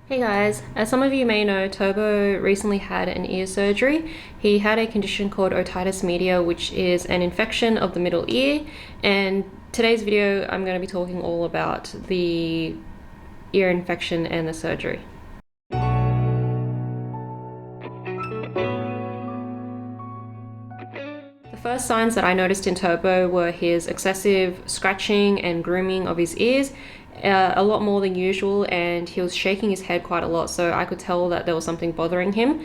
Hey guys, as some of you may know, Turbo recently had an ear surgery. He had a condition called otitis media, which is an infection of the middle ear, and today's video I'm going to be talking all about the ear infection and the surgery. The first signs that I noticed in Turbo were his excessive scratching and grooming of his ears, a lot more than usual, and he was shaking his head quite a lot, so I could tell that there was something bothering him.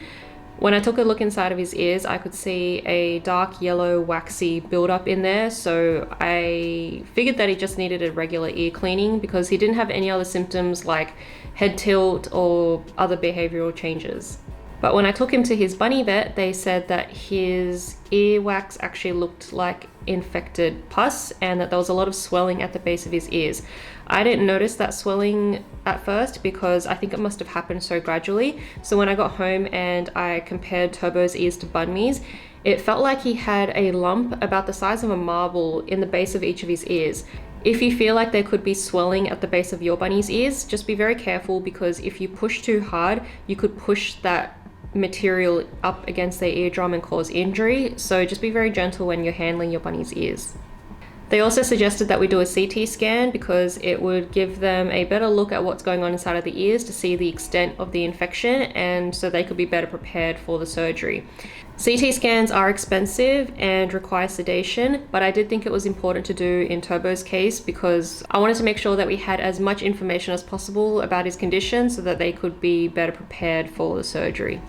When I took a look inside of his ears, I could see a dark yellow waxy buildup in there, so I figured that he just needed a regular ear cleaning because he didn't have any other symptoms like head tilt or other behavioral changes. But when I took him to his bunny vet, they said that his earwax actually looked like infected pus and that there was a lot of swelling at the base of his ears. I didn't notice that swelling at first because I think it must have happened so gradually. So when I got home and I compared Turbo's ears to Bunmi's, it felt like he had a lump about the size of a marble in the base of each of his ears. If you feel like there could be swelling at the base of your bunny's ears, just be very careful because if you push too hard, you could push that material up against their eardrum and cause injury. So just be very gentle when you're handling your bunny's ears. They also suggested that we do a CT scan because it would give them a better look at what's going on inside of the ears to see the extent of the infection, and so they could be better prepared for the surgery. CT scans are expensive and require sedation, but I did think it was important to do in Turbo's case because I wanted to make sure that we had as much information as possible about his condition so that they could be better prepared for the surgery.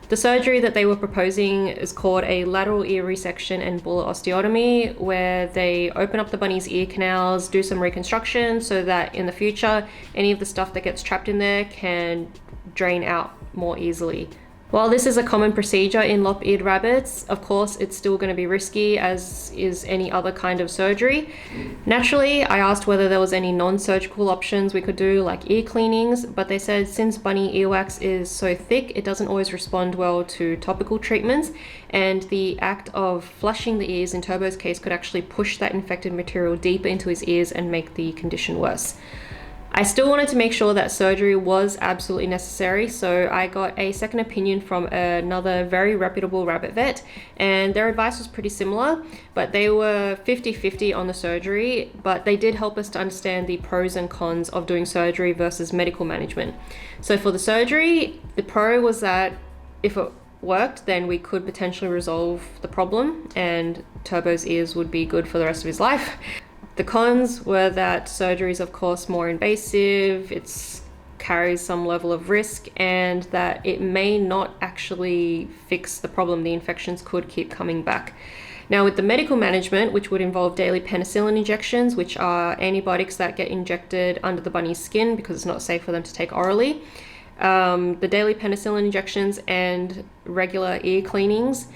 The surgery that they were proposing is called a lateral ear resection and bulla osteotomy, where they open up the bunny's ear canals, do some reconstruction so that in the future, any of the stuff that gets trapped in there can drain out more easily. While this is a common procedure in lop-eared rabbits, of course it's still going to be risky, as is any other kind of surgery. Naturally, I asked whether there was any non-surgical options we could do, like ear cleanings, but they said since bunny earwax is so thick, it doesn't always respond well to topical treatments, and the act of flushing the ears in Turbo's case could actually push that infected material deeper into his ears and make the condition worse. I still wanted to make sure that surgery was absolutely necessary, so I got a second opinion from another very reputable rabbit vet, and their advice was pretty similar, but they were 50-50 on the surgery, but they did help us to understand the pros and cons of doing surgery versus medical management. So for the surgery, the pro was that if it worked, then we could potentially resolve the problem and Turbo's ears would be good for the rest of his life. The cons were that surgery is of course more invasive, it carries some level of risk, and that it may not actually fix the problem. The infections could keep coming back. Now with the medical management, which would involve daily penicillin injections, which are antibiotics that get injected under the bunny's skin because it's not safe for them to take orally, the daily penicillin injections and regular ear cleanings.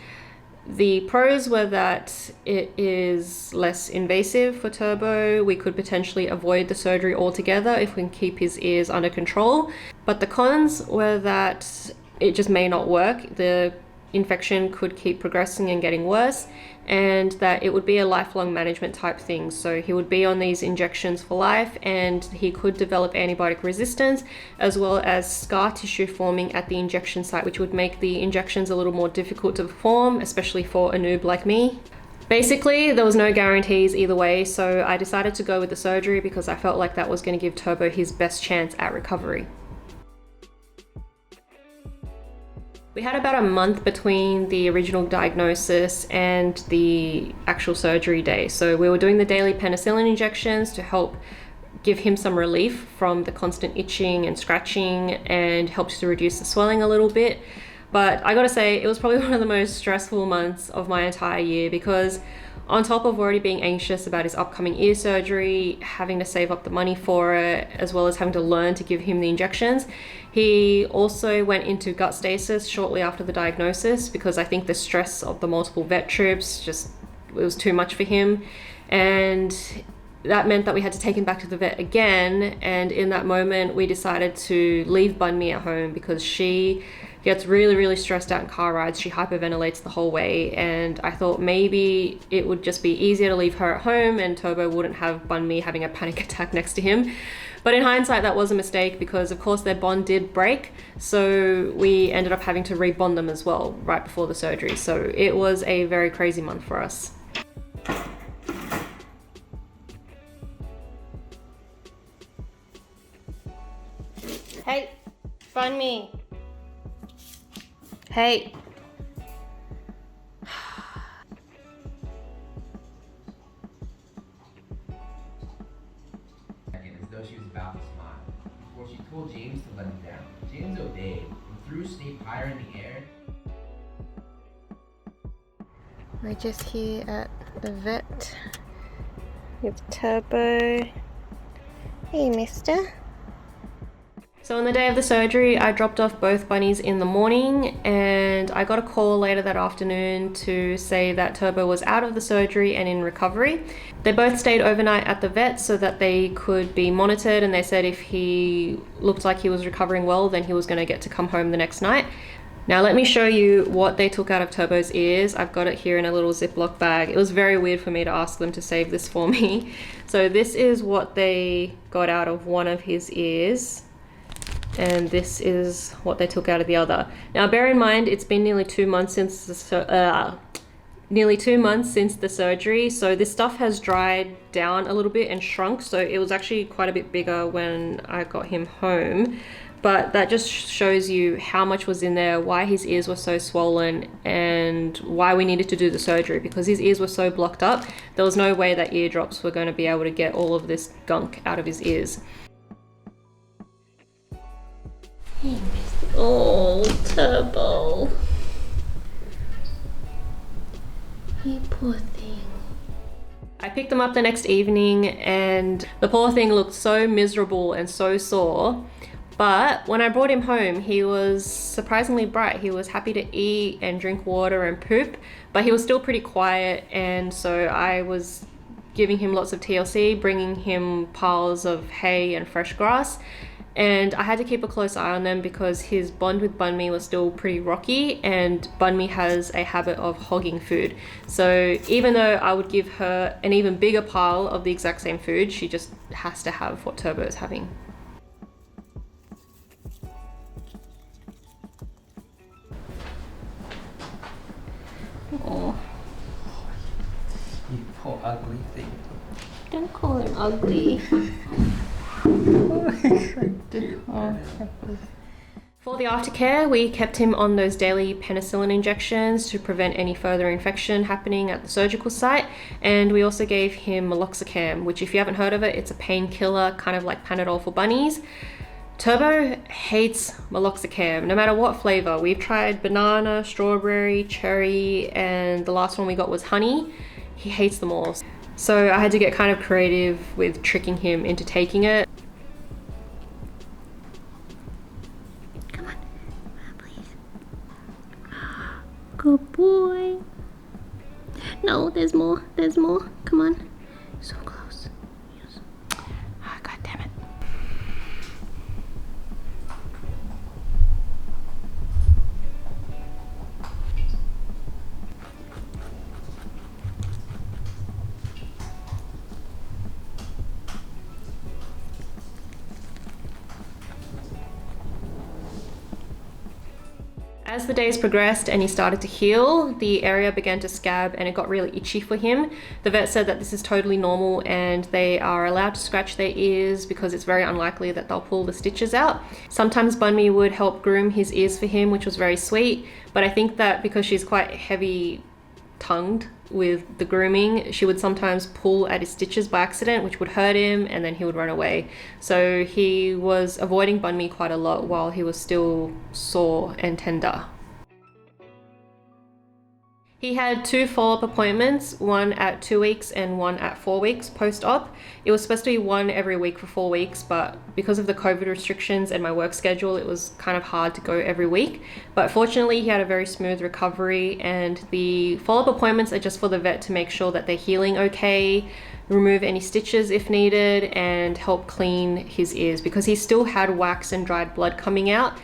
The pros were that it is less invasive for Turbo. We could potentially avoid the surgery altogether if we can keep his ears under control. But the cons were that it just may not work. The infection could keep progressing and getting worse, and that it would be a lifelong management type thing. So he would be on these injections for life, and he could develop antibiotic resistance as well as scar tissue forming at the injection site, which would make the injections a little more difficult to perform, especially for a noob like me. Basically, there was no guarantees either way, so I decided to go with the surgery because I felt like that was going to give Turbo his best chance at recovery. We had about a month between the original diagnosis and the actual surgery day. So we were doing the daily penicillin injections to help give him some relief from the constant itching and scratching and helped to reduce the swelling a little bit. But I gotta say, it was probably one of the most stressful months of my entire year because on top of already being anxious about his upcoming ear surgery, having to save up the money for it, as well as having to learn to give him the injections, he also went into gut stasis shortly after the diagnosis because I think the stress of the multiple vet trips it was too much for him. And that meant that we had to take him back to the vet again. And in that moment, we decided to leave Bunmi at home because she gets really, really stressed out in car rides. She hyperventilates the whole way. And I thought maybe it would just be easier to leave her at home and Turbo wouldn't have Bunmi having a panic attack next to him. But in hindsight, that was a mistake because of course their bond did break. So we ended up having to rebond them as well right before the surgery. So it was a very crazy month for us. Hey, Bunmi. Hey. As though she was about to smile, before she told James to let him down. James obeyed and threw Snape higher in the air. We're just here at the vet with Turbo. Hey, mister. So on the day of the surgery, I dropped off both bunnies in the morning and I got a call later that afternoon to say that Turbo was out of the surgery and in recovery. They both stayed overnight at the vet so that they could be monitored, and they said if he looked like he was recovering well, then he was going to get to come home the next night. Now let me show you what they took out of Turbo's ears. I've got it here in a little Ziploc bag. It was very weird for me to ask them to save this for me. So this is what they got out of one of his ears. And this is what they took out of the other. Now bear in mind, it's been nearly 2 months since the surgery, so this stuff has dried down a little bit and shrunk, so it was actually quite a bit bigger when I got him home. But that just shows you how much was in there, why his ears were so swollen, and why we needed to do the surgery, because his ears were so blocked up. There was no way that eardrops were going to be able to get all of this gunk out of his ears. Oh, Turbo. You poor thing. I picked them up the next evening and the poor thing looked so miserable and so sore. But when I brought him home, he was surprisingly bright. He was happy to eat and drink water and poop, but he was still pretty quiet. And so I was giving him lots of TLC, bringing him piles of hay and fresh grass. And I had to keep a close eye on them because his bond with Bunmi was still pretty rocky, and Bunmi has a habit of hogging food. So even though I would give her an even bigger pile of the exact same food, she just has to have what Turbo is having. Oh. You poor ugly thing. Don't call him ugly. For the aftercare, we kept him on those daily penicillin injections to prevent any further infection happening at the surgical site, and we also gave him meloxicam, which if you haven't heard of it, it's a painkiller, kind of like Panadol for bunnies. Turbo hates meloxicam, no matter what flavor. We've tried banana, strawberry, cherry, and the last one we got was honey. He hates them all. So I had to get kind of creative with tricking him into taking it. Come on, please. Good boy. No, there's more, there's more. Come on. So close. Yes. Oh, God damn it. As the days progressed and he started to heal, the area began to scab and it got really itchy for him. The vet said that this is totally normal and they are allowed to scratch their ears because it's very unlikely that they'll pull the stitches out. Sometimes Bunmi would help groom his ears for him, which was very sweet, but I think that because she's quite heavy-tongued with the grooming, she would sometimes pull at his stitches by accident, which would hurt him, and then he would run away. So he was avoiding Bunmi quite a lot while he was still sore and tender. He had 2 follow-up appointments, one at 2 weeks and one at 4 weeks post-op. It was supposed to be one every week for 4 weeks, but because of the COVID restrictions and my work schedule, it was kind of hard to go every week. But fortunately, he had a very smooth recovery, and the follow-up appointments are just for the vet to make sure that they're healing okay, remove any stitches if needed, and help clean his ears because he still had wax and dried blood coming out.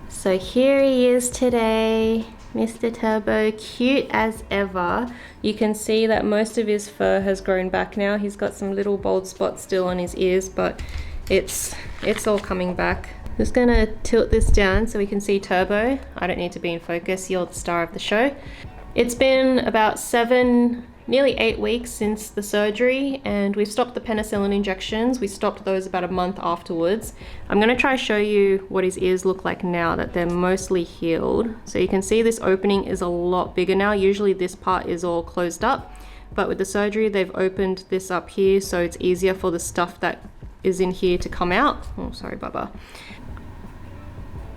So here he is today, Mr. Turbo, cute as ever. You can see that most of his fur has grown back now. He's got some little bald spots still on his ears, but it's all coming back. Just gonna tilt this down so we can see Turbo. I don't need to be in focus, you're the star of the show. It's been about 7, nearly 8 weeks since the surgery, and we've stopped the penicillin injections. We stopped those about a month afterwards. I'm gonna try to show you what his ears look like now that they're mostly healed. So you can see this opening is a lot bigger now. Usually this part is all closed up, but with the surgery, they've opened this up here so it's easier for the stuff that is in here to come out. Oh, sorry, Bubba.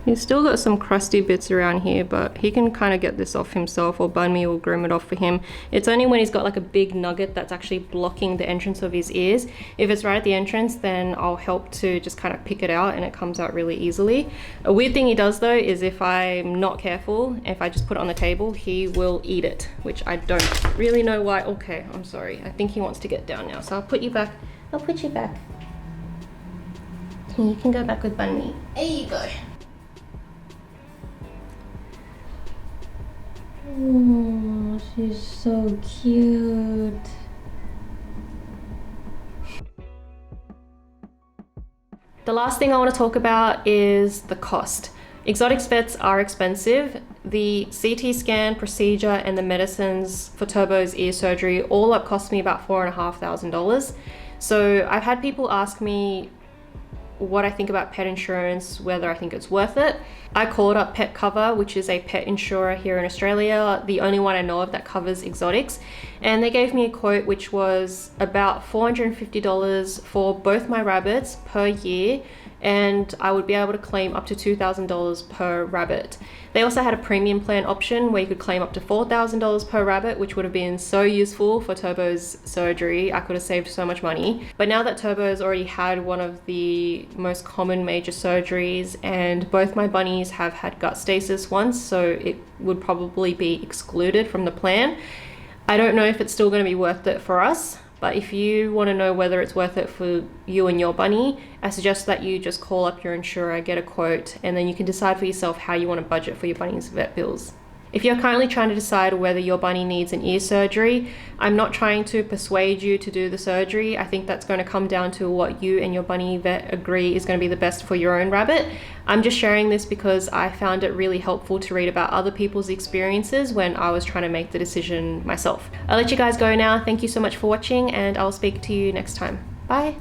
He's still got some crusty bits around here, but he can kind of get this off himself, or Bunmi will groom it off for him. It's only when he's got like a big nugget that's actually blocking the entrance of his ears. If it's right at the entrance, then I'll help to just kind of pick it out and it comes out really easily. A weird thing he does though is if I'm not careful, if I just put it on the table, he will eat it, which I don't really know why. Okay, I'm sorry. I think he wants to get down now, so I'll put you back. I'll put you back. You can go back with Bunmi. There you go. Oh, she's so cute. The last thing I want to talk about is the cost. Exotic vets are expensive. The CT scan procedure and the medicines for Turbo's ear surgery all up cost me about $4,500. So I've had people ask me what I think about pet insurance, whether I think it's worth it. I called up Pet Cover, which is a pet insurer here in Australia, the only one I know of that covers exotics, and they gave me a quote which was about $450 for both my rabbits per year, and I would be able to claim up to $2,000 per rabbit. They also had a premium plan option where you could claim up to $4,000 per rabbit, which would have been so useful for Turbo's surgery. I could have saved so much money. But now that Turbo's already had one of the most common major surgeries, and both my bunnies have had gut stasis once, so it would probably be excluded from the plan. I don't know if it's still going to be worth it for us. But if you want to know whether it's worth it for you and your bunny, I suggest that you just call up your insurer, get a quote, and then you can decide for yourself how you want to budget for your bunny's vet bills. If you're currently trying to decide whether your bunny needs an ear surgery, I'm not trying to persuade you to do the surgery. I think that's going to come down to what you and your bunny vet agree is going to be the best for your own rabbit. I'm just sharing this because I found it really helpful to read about other people's experiences when I was trying to make the decision myself. I'll let you guys go now. Thank you so much for watching, and I'll speak to you next time. Bye.